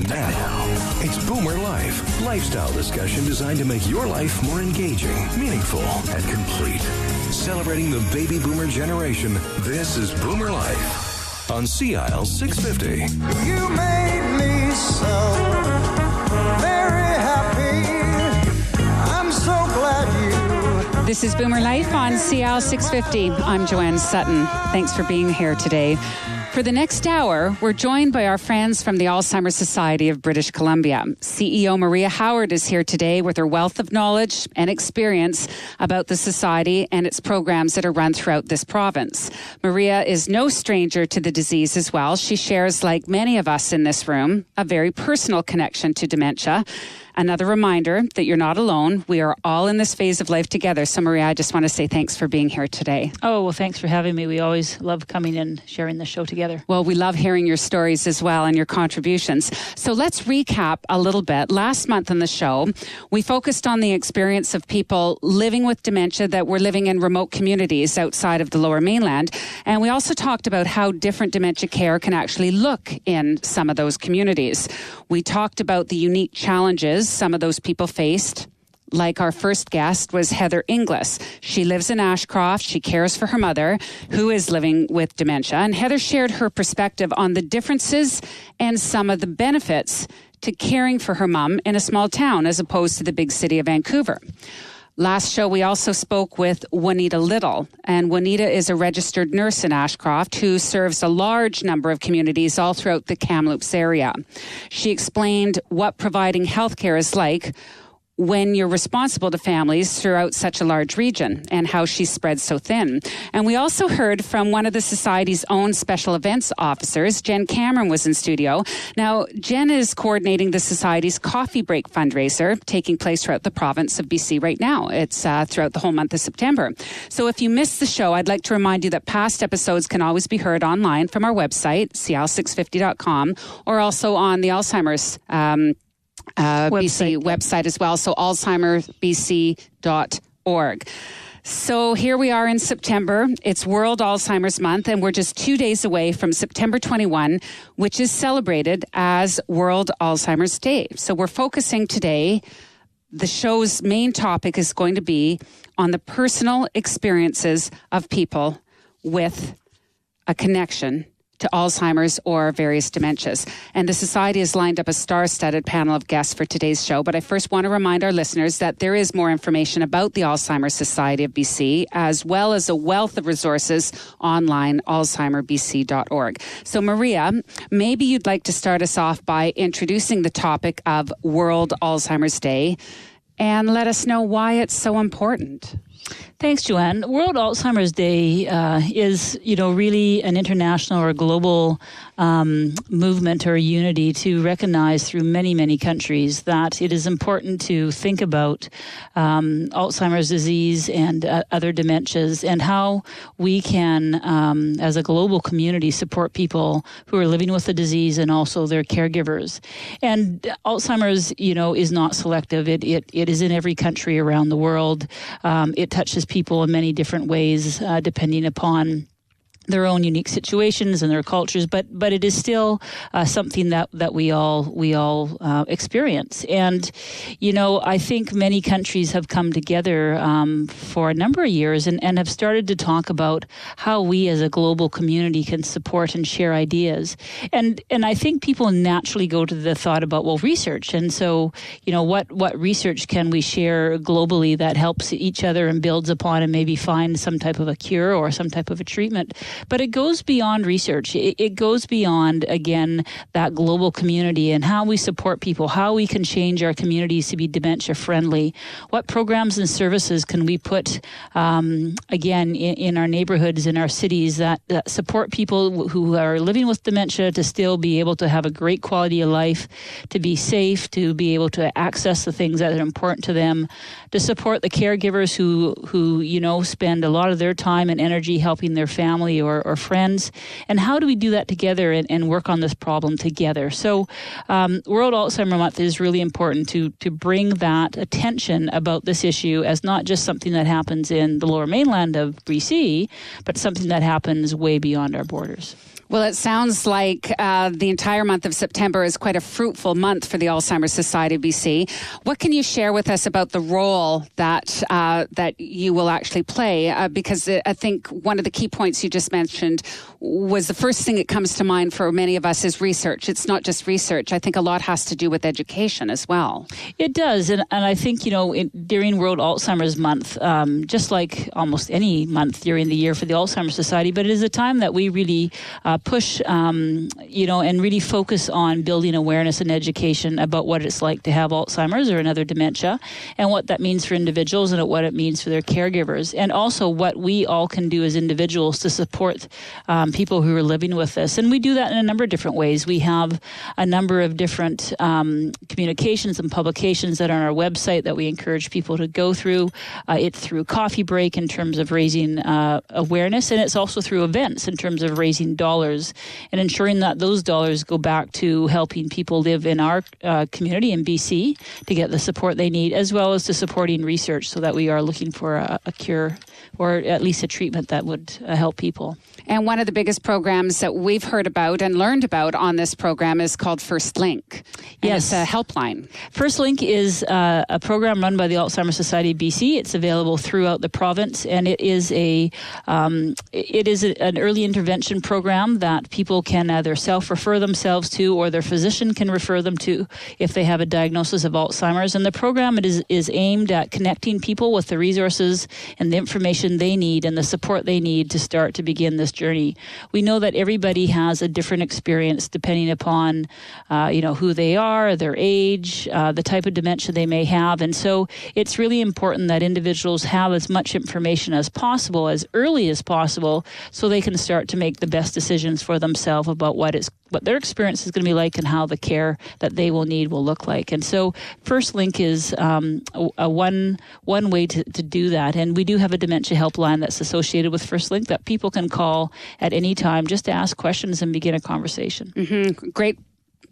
And now, it's BoomerLife, lifestyle discussion designed to make your life more engaging, meaningful, and complete. Celebrating the baby boomer generation, this is BoomerLife on Sept19th2016. You made me so very happy. I'm so glad you... This is BoomerLife on Sept19th2016. I'm Joanne Sutton. Thanks for being here today. For the next hour, we're joined by our friends from the Alzheimer's Society of British Columbia. CEO Maria Howard is here today with her wealth of knowledge and experience about the society and its programs that are run throughout this province. Maria is no stranger to the disease as well. She shares, like many of us in this room, a very personal connection to dementia. Another reminder that you're not alone. We are all in this phase of life together. So, Maria, I just want to say thanks for being here today. Oh, well, thanks for having me. We always love coming and sharing the show together. Well, we love hearing your stories as well and your contributions. So let's recap a little bit. Last month on the show, we focused on the experience of people living with dementia that were living in remote communities outside of the Lower Mainland. And we also talked about how different dementia care can actually look in some of those communities. We talked about the unique challenges some of those people faced. Like our first guest was Heather Inglis. She lives in Ashcroft. She cares for her mother, who is living with dementia. And Heather shared her perspective on the differences and some of the benefits to caring for her mom in a small town as opposed to the big city of Vancouver. Last show, we also spoke with Juanita Little, and Juanita is a registered nurse in Ashcroft who serves a large number of communities all throughout the Kamloops area. She explained what providing healthcare is like when you're responsible to families throughout such a large region and how she spread so thin. And we also heard from one of the Society's own special events officers. Jen Cameron was in studio. Now, Jen is coordinating the Society's coffee break fundraiser taking place throughout the province of BC right now. It's throughout the whole month of September. So if you missed the show, I'd like to remind you that past episodes can always be heard online from our website, Sept19th2016.com, or also on the Alzheimer's BC website as well, so AlzhiemerSocietyBC.org. So here we are in September. It's World Alzheimer's Month, and we're just 2 days away from September 21, which is celebrated as World Alzheimer's Day. So we're focusing today, the show's main topic is going to be on the personal experiences of people with a connection to Alzheimer's or various dementias. And the Society has lined up a star-studded panel of guests for today's show. But I first want to remind our listeners that there is more information about the Alzheimer's Society of BC, as well as a wealth of resources online, AlzhiemerBC.org. So Maria, maybe you'd like to start us off by introducing the topic of World Alzheimer's Day and let us know why it's so important. Thanks, Joanne. World Alzheimer's Day is, really an international or global movement or unity to recognize through many, many countries that it is important to think about Alzheimer's disease and other dementias and how we can, as a global community, support people who are living with the disease and also their caregivers. And Alzheimer's, is not selective. It is in every country around the world. It touches people in many different ways, depending upon their own unique situations and their cultures, but it is still something that we all experience. And I think many countries have come together for a number of years and have started to talk about how we as a global community can support and share ideas. And I think people naturally go to the thought about, well, research. And so what research can we share globally that helps each other and builds upon and maybe find some type of a cure or some type of a treatment. But it goes beyond research. It goes beyond, again, that global community and how we support people, how we can change our communities to be dementia-friendly. What programs and services can we put, again, in our neighborhoods, in our cities that support people who are living with dementia to still be able to have a great quality of life, to be safe, to be able to access the things that are important to them, to support the caregivers who spend a lot of their time and energy helping their family or friends, and how do we do that together and work on this problem together? So World Alzheimer Month is really important to bring that attention about this issue as not just something that happens in the Lower Mainland of BC, but something that happens way beyond our borders. Well, it sounds like the entire month of September is quite a fruitful month for the Alzheimer's Society BC. What can you share with us about the role that that you will actually play? Because I think one of the key points you just mentioned was the first thing that comes to mind for many of us is research. It's not just research. I think a lot has to do with education as well. It does. And I think, during World Alzheimer's Month, just like almost any month during the year for the Alzheimer's Society, but it is a time that we really push, and really focus on building awareness and education about what it's like to have Alzheimer's or another dementia, and what that means for individuals and what it means for their caregivers, and also what we all can do as individuals to support people who are living with this. And we do that in a number of different ways. We have a number of different communications and publications that are on our website that we encourage people to go through. It's through Coffee Break in terms of raising awareness, and it's also through events in terms of raising dollars and ensuring that those dollars go back to helping people live in our community in BC to get the support they need, as well as to supporting research so that we are looking for a cure or at least a treatment that would help people. And one of the biggest programs that we've heard about and learned about on this program is called First Link. Yes. It's a helpline. First Link is a program run by the Alzheimer's Society BC. It's available throughout the province, and it is an early intervention program that people can either self-refer themselves to or their physician can refer them to if they have a diagnosis of Alzheimer's. And the program is aimed at connecting people with the resources and the information they need and the support they need to start to begin this journey. We know that everybody has a different experience depending upon, who they are, their age, the type of dementia they may have. And so it's really important that individuals have as much information as possible, as early as possible, so they can start to make the best decisions for themselves about what their experience is going to be like and how the care that they will need will look like. And so First Link is a one way to do that. And we do have a dementia helpline that's associated with First Link that people can call at any time just to ask questions and begin a conversation. Mm-hmm. Great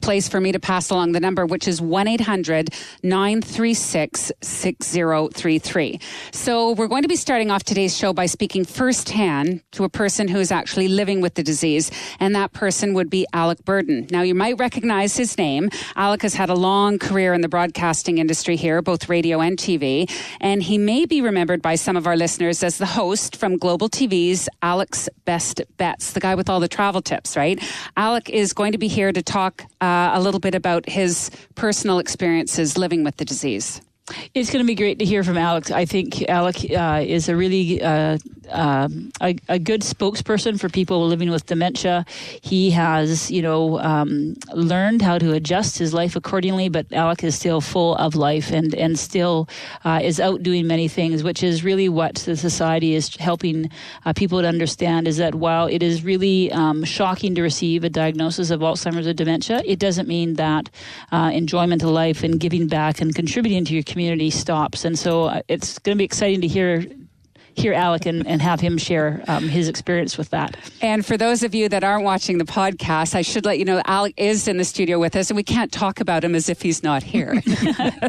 place for me to pass along the number, which is 1-800-936-6033. So we're going to be starting off today's show by speaking firsthand to a person who is actually living with the disease, and that person would be Alec Burden. Now, you might recognize his name. Alec has had a long career in the broadcasting industry here, both radio and TV, and he may be remembered by some of our listeners as the host from Global TV's Alec's Best Bets, the guy with all the travel tips, right? Alec is going to be here to talk a little bit about his personal experiences living with the disease. It's going to be great to hear from Alex. I think Alec is a really a good spokesperson for people living with dementia. He has, learned how to adjust his life accordingly, but Alec is still full of life and still is out doing many things, which is really what the society is helping people to understand, is that while it is really shocking to receive a diagnosis of Alzheimer's or dementia, it doesn't mean that enjoyment of life and giving back and contributing to your community stops. And so it's going to be exciting to hear Alec and have him share his experience with that. And for those of you that aren't watching the podcast, I should let you know Alec is in the studio with us, and we can't talk about him as if he's not here.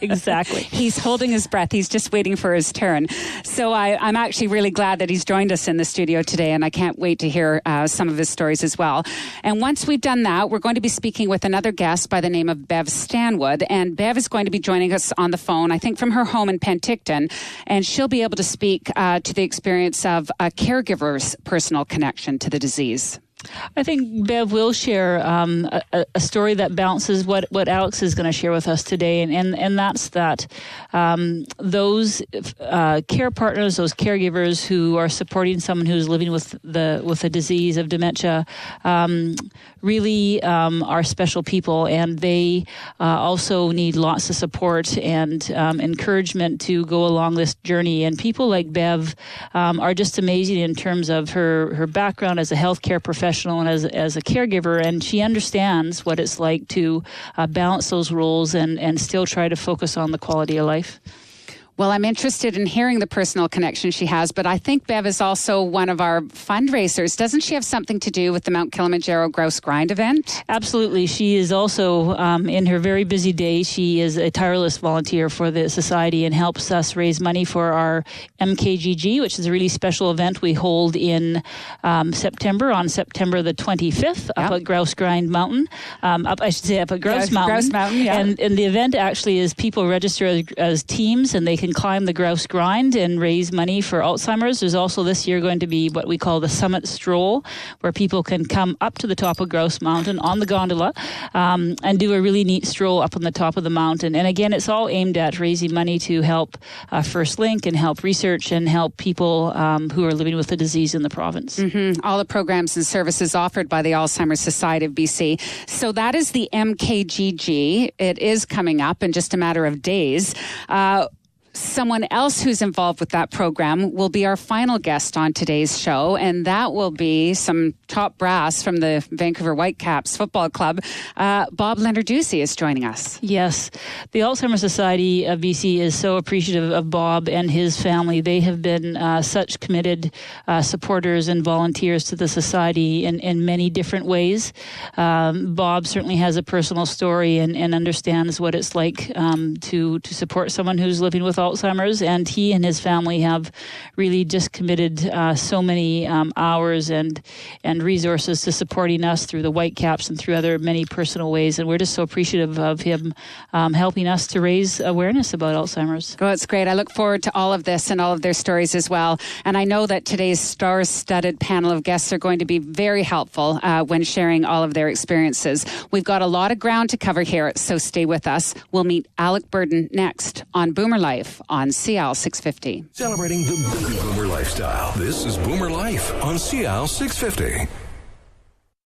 Exactly. He's holding his breath. He's just waiting for his turn. So I'm actually really glad that he's joined us in the studio today, and I can't wait to hear some of his stories as well. And once we've done that, we're going to be speaking with another guest by the name of Bev Stanwood, and Bev is going to be joining us on the phone, I think from her home in Penticton, and she'll be able to speak to the experience of a caregiver's personal connection to the disease. I think Bev will share a story that balances what Alex is going to share with us today, and that's that those care partners, those caregivers who are supporting someone who's living with the disease of dementia, really are special people, and they also need lots of support and encouragement to go along this journey. And people like Bev are just amazing in terms of her background as a healthcare professional and as a caregiver, and she understands what it's like to balance those roles and still try to focus on the quality of life. Well, I'm interested in hearing the personal connection she has, but I think Bev is also one of our fundraisers. Doesn't she have something to do with the Mount Kilimanjaro Grouse Grind event? Absolutely. She is also, in her very busy day, she is a tireless volunteer for the Society and helps us raise money for our MKGG, which is a really special event we hold in September, on September the 25th, up at Grouse Grind Mountain. Up at Grouse Mountain. Grouse Mountain, yeah. And the event actually is people register as teams, and they can climb the Grouse Grind and raise money for Alzheimer's. There's also this year going to be what we call the Summit Stroll, where people can come up to the top of Grouse Mountain on the gondola and do a really neat stroll up on the top of the mountain. And again, it's all aimed at raising money to help First Link and help research and help people who are living with the disease in the province. Mm-hmm. All the programs and services offered by the Alzheimer's Society of BC. So that is the MKGG. It is coming up in just a matter of days. Someone else who's involved with that program will be our final guest on today's show, and that will be some top brass from the Vancouver Whitecaps Football Club. Bob Lenarduzzi is joining us. Yes. The Alzheimer's Society of BC is so appreciative of Bob and his family. They have been such committed supporters and volunteers to the Society in many different ways. Bob certainly has a personal story and understands what it's like to support someone who's living with Alzheimer's, and he and his family have really just committed so many hours and resources to supporting us through the Whitecaps and through other many personal ways, and we're just so appreciative of him helping us to raise awareness about Alzheimer's. Well, it's great. I look forward to all of this and all of their stories as well, and I know that today's star-studded panel of guests are going to be very helpful when sharing all of their experiences. We've got a lot of ground to cover here, so stay with us. We'll meet Alec Burden next on Boomer Life on CL 650. Celebrating the baby boomer lifestyle. This is Boomer Life on CL 650.